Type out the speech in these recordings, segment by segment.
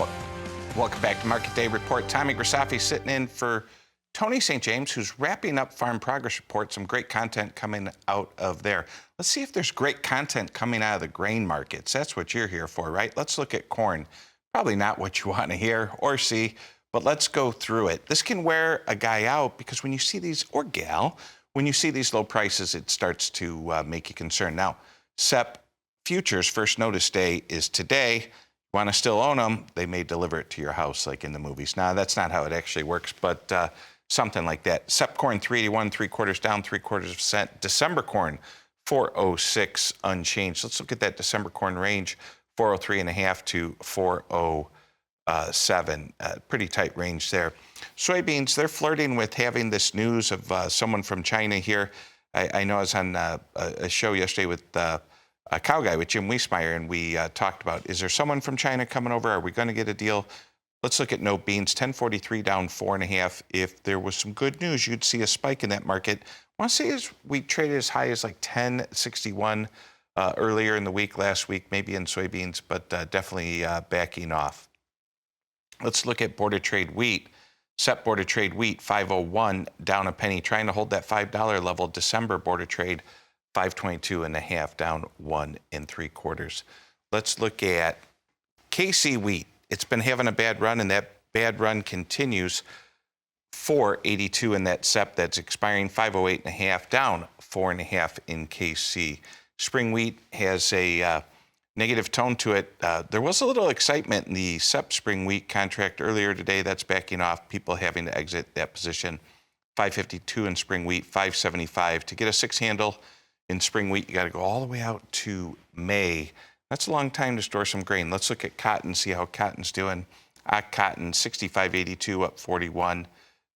Well, welcome back to Market Day Report. Tommy Grisafi sitting in for Tony St. James, who's wrapping up Farm Progress Report. Some great content coming out of there. Let's see if there's great content coming out of the grain markets. That's what you're here for, right? Let's look at corn. Probably not what you want to hear or see, but let's go through it. This can wear a guy out because when you see these, or gal, when you see these low prices, it starts to make you concerned. Now, SEP futures first notice day is today. Want to still own them, they may deliver it to your house like in the movies. Now, that's not how it actually works, but something like that. SEP corn 381, 3/4 down, 3/4%. December corn 406 unchanged. Let's look at that December corn range, 403.5 to 407. Pretty tight range there. Soybeans, they're flirting with having this news of someone from China here. I know I was on a show yesterday with a cow guy with Jim Wiesmeyer, and we talked about, is there someone from China coming over? Are we going to get a deal? Let's look at no beans, 1043 down 4.5. If there was some good news, you'd see a spike in that market. I want to say we traded as high as like 1061 earlier in the week, last week, maybe in soybeans, but definitely backing off. Let's look at border trade wheat. SEP border trade wheat, 501 down a penny, trying to hold that $5 level. December border trade 522.5 down 1 3/4. Let's look at KC wheat. It's been having a bad run, and that bad run continues. 482 in that SEP that's expiring, 508.5 down 4.5 in KC. Spring wheat has a negative tone to it. There was a little excitement in the SEP spring wheat contract earlier today. That's backing off, people having to exit that position. 552 in spring wheat, 575 to get a 6 handle. In spring wheat, you got to go all the way out to May. That's a long time to store some grain. Let's look at cotton, see how cotton's doing. Cotton, 65.82 up 41.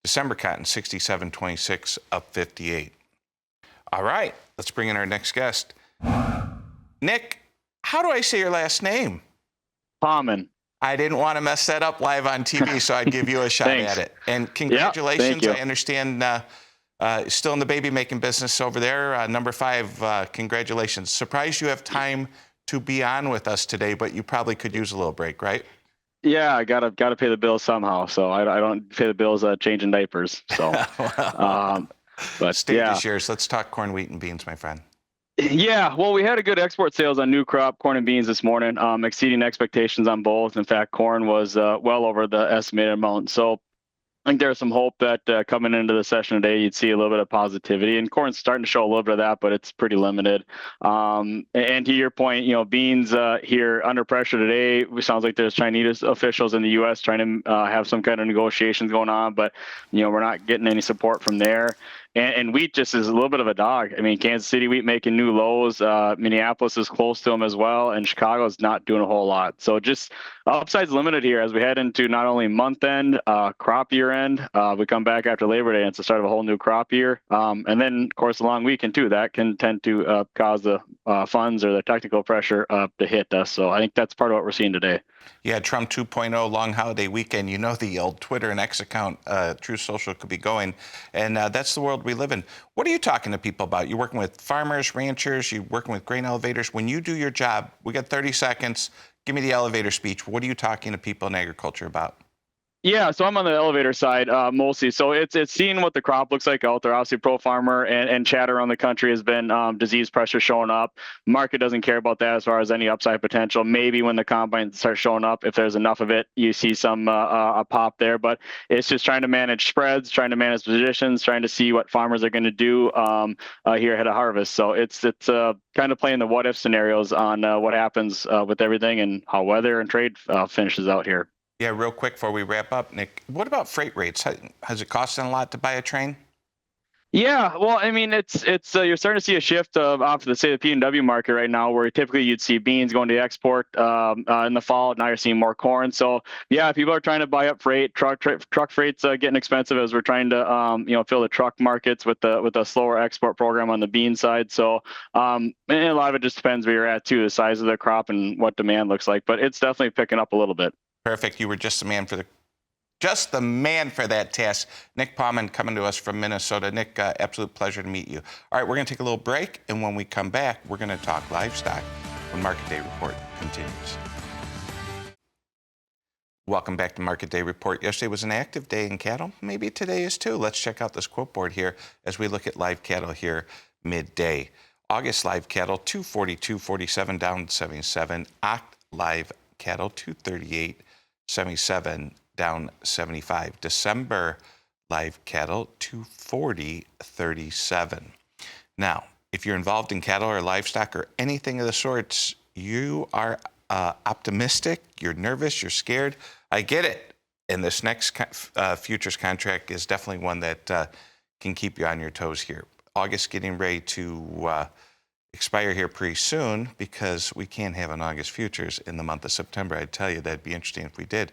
December cotton, 67.26 up 58. All right, let's bring in our next guest. Nick, how do I say your last name? Palman. I didn't want to mess that up live on TV, so I'd give you a shot at it. And congratulations. Yeah, I understand still in the baby making business over there. Number 5, congratulations. Surprised you have time to be on with us today, but you probably could use a little break, right? Yeah, I gotta pay the bills somehow. So I don't pay the bills changing diapers. So, but stage is yours. Let's talk corn, wheat, and beans, my friend. Yeah, well, we had a good export sales on new crop corn and beans this morning, exceeding expectations on both. In fact, corn was well over the estimated amount. So I think there's some hope that coming into the session today, you'd see a little bit of positivity. And corn's starting to show a little bit of that, but it's pretty limited. And to your point, beans here under pressure today. It sounds like there's Chinese officials in the U.S. trying to have some kind of negotiations going on, but we're not getting any support from there. And wheat just is a little bit of a dog. I mean, Kansas City wheat making new lows. Minneapolis is close to them as well, and Chicago is not doing a whole lot. So just upside's limited here as we head into not only month end, crop year end. We come back after Labor Day, and it's the start of a whole new crop year. And then, of course, a long weekend too. That can tend to cause the funds or the technical pressure to hit us. So I think that's part of what we're seeing today. Yeah, Trump 2.0 long holiday weekend. The old Twitter and X account, True Social, could be going. And that's the world we live in. What are you talking to people about? You're working with farmers, ranchers, you're working with grain elevators. When you do your job, we got 30 seconds. Give me the elevator speech. What are you talking to people in agriculture about? Yeah, so I'm on the elevator side mostly. So it's seeing what the crop looks like out there. Obviously, Pro Farmer and chatter around the country has been disease pressure showing up. Market doesn't care about that as far as any upside potential. Maybe when the combine starts showing up, if there's enough of it, you see some a pop there. But it's just trying to manage spreads, trying to manage positions, trying to see what farmers are going to do here ahead of harvest. So it's kind of playing the what if scenarios on what happens with everything and how weather and trade finishes out here. Yeah, real quick before we wrap up, Nick, what about freight rates? Has it costed a lot to buy a train? Yeah, well, I mean, it's you're starting to see a shift off the, say, the P&W market right now, where typically you'd see beans going to export in the fall. Now you're seeing more corn. So yeah, people are trying to buy up freight. Truck freight's getting expensive as we're trying to fill the truck markets with the slower export program on the bean side. So and a lot of it just depends where you're at too, the size of the crop and what demand looks like. But it's definitely picking up a little bit. Perfect. You were just the man for that task. Nick Palman coming to us from Minnesota. Nick, absolute pleasure to meet you. All right, we're going to take a little break, and when we come back, we're going to talk livestock when Market Day Report continues. Welcome back to Market Day Report. Yesterday was an active day in cattle. Maybe today is too. Let's check out this quote board here as we look at live cattle here midday. August live cattle 242.47 down 77. Oct live cattle 238.77 down 75. December live cattle 240.37. Now, if you're involved in cattle or livestock or anything of the sorts, you are optimistic, you're nervous, you're scared. I get it. And this next futures contract is definitely one that can keep you on your toes here. August getting ready to expire here pretty soon because we can't have an August futures in the month of September. I'd tell you that'd be interesting if we did.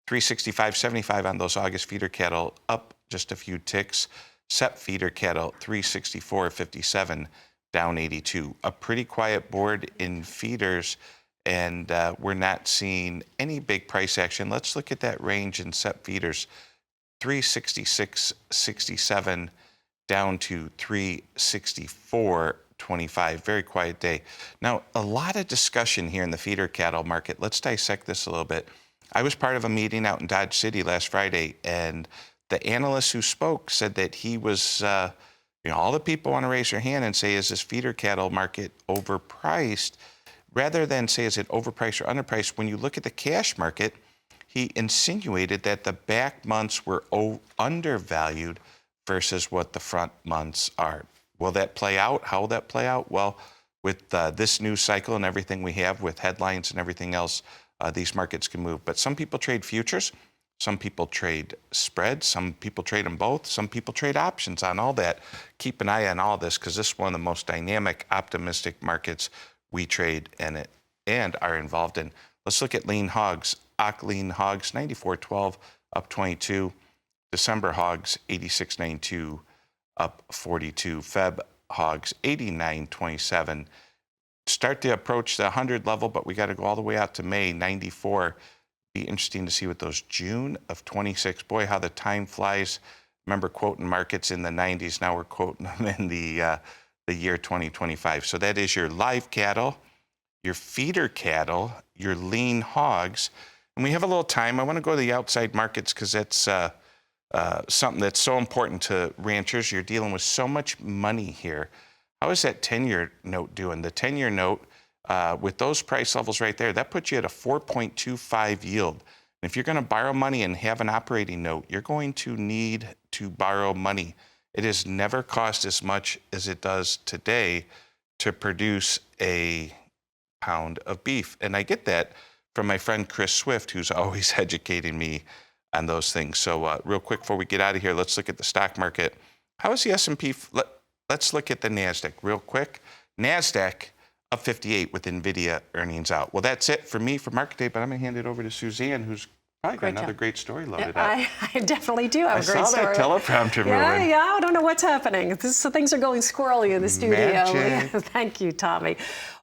365.75 on those August feeder cattle, up just a few ticks. Sep feeder cattle 364.57 down 82. A pretty quiet board in feeders, and we're not seeing any big price action. Let's look at that range in Sep feeders. 366.67 down to 364.25. Very quiet day. Now, a lot of discussion here in the feeder cattle market. Let's dissect this a little bit. I was part of a meeting out in Dodge City last Friday, and the analyst who spoke said that he was, all the people want to raise their hand and say, is this feeder cattle market overpriced? Rather than say, is it overpriced or underpriced? When you look at the cash market, he insinuated that the back months were undervalued versus what the front months are. Will that play out? How will that play out? Well, with this news cycle and everything we have with headlines and everything else, these markets can move. But some people trade futures. Some people trade spreads. Some people trade them both. Some people trade options on all that. Keep an eye on all this because this is one of the most dynamic, optimistic markets we trade and are involved in. Let's look at lean hogs. Oct lean hogs 94.12 up 22. December hogs 86.92 up 42. Feb hogs 89.27. Start to approach the 100 level, but we got to go all the way out to May 94. Be interesting to see what those June of 26. Boy, how the time flies. Remember quoting markets in the 90s. Now we're quoting them in the year 2025. So that is your live cattle, your feeder cattle, your lean hogs. And we have a little time. I want to go to the outside markets because that's something that's so important to ranchers. You're dealing with so much money here. How is that 10-year note doing? The 10-year note, with those price levels right there, that puts you at a 4.25 yield. And if you're going to borrow money and have an operating note, you're going to need to borrow money. It has never cost as much as it does today to produce a pound of beef. And I get that from my friend Chris Swift, who's always educating me on those things. So real quick before we get out of here, let's look at the stock market. How is the S&P? Let's look at the NASDAQ real quick. NASDAQ up 58 with NVIDIA earnings out. Well, that's it for me for Market Day, but I'm going to hand it over to Suzanne, who's probably got another great story loaded up. I definitely do have a great story. I saw that teleprompter moving. Yeah, I don't know what's happening. Things are going squirrely in the studio. Magic. Thank you, Tommy.